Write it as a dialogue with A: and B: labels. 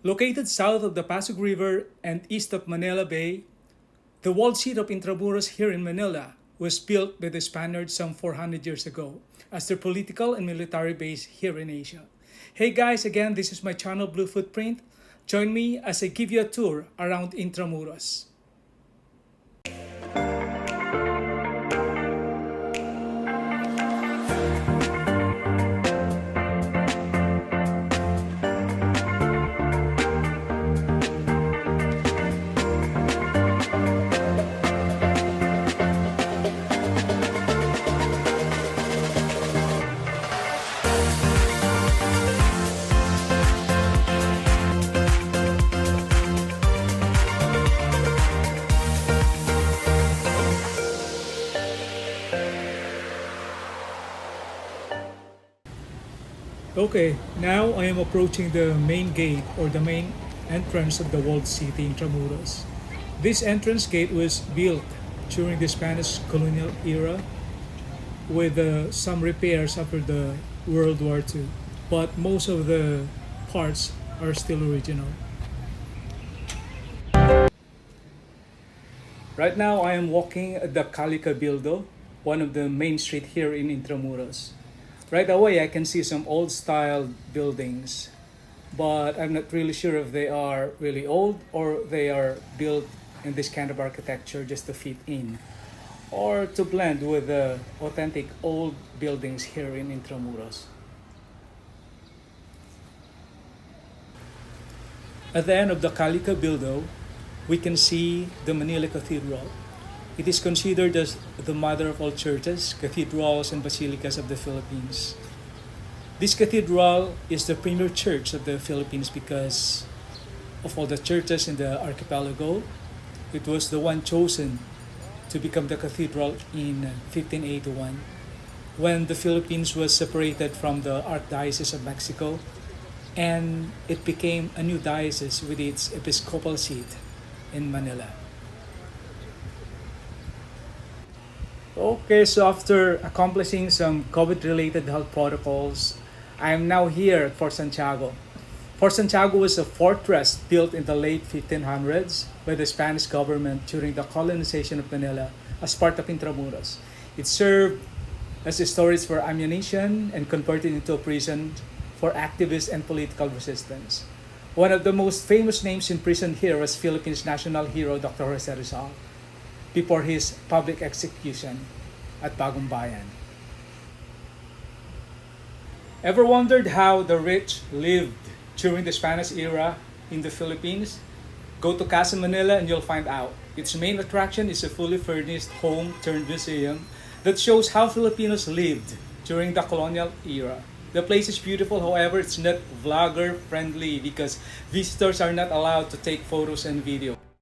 A: Located south of the Pasig River and east of Manila Bay, the walled city of Intramuros here in Manila was built by the Spaniards some 400 years ago as their political and military base here in Asia. Hey guys, again, this is my channel Blue Footprint. Join me as I give you a tour around Intramuros. Okay, now I am approaching the main gate or the main entrance of the walled city Intramuros. This entrance gate was built during the Spanish colonial era with some repairs after the World War II, but most of the parts are still original. Right now I am walking at the Cabildo, one of the main street here in Intramuros. Right away, I can see some old style buildings, but I'm not really sure if they are really old or they are built in this kind of architecture just to fit in or to blend with the authentic old buildings here in Intramuros. At the end of the Cabildo, we can see the Manila Cathedral. It is considered as the mother of all churches, cathedrals, and basilicas of the Philippines. This cathedral is the premier church of the Philippines because of all the churches in the archipelago. It was the one chosen to become the cathedral in 1581 when the Philippines was separated from the Archdiocese of Mexico, and it became a new diocese with its episcopal seat in Manila. Okay, so after accomplishing some COVID-related health protocols, I am now here at Fort Santiago. Fort Santiago was a fortress built in the late 1500s by the Spanish government during the colonization of Manila as part of Intramuros. It served as a storage for ammunition and converted into a prison for activists and political resistance. One of the most famous names in prison here was Philippines national hero Dr. Jose Rizal before his public execution at Bagong Bayan. Ever wondered how the rich lived during the Spanish era in the Philippines? Go to Casa Manila and you'll find out. Its main attraction is a fully furnished home turned museum that shows how Filipinos lived during the colonial era. The place is beautiful, however, it's not vlogger friendly because visitors are not allowed to take photos and video.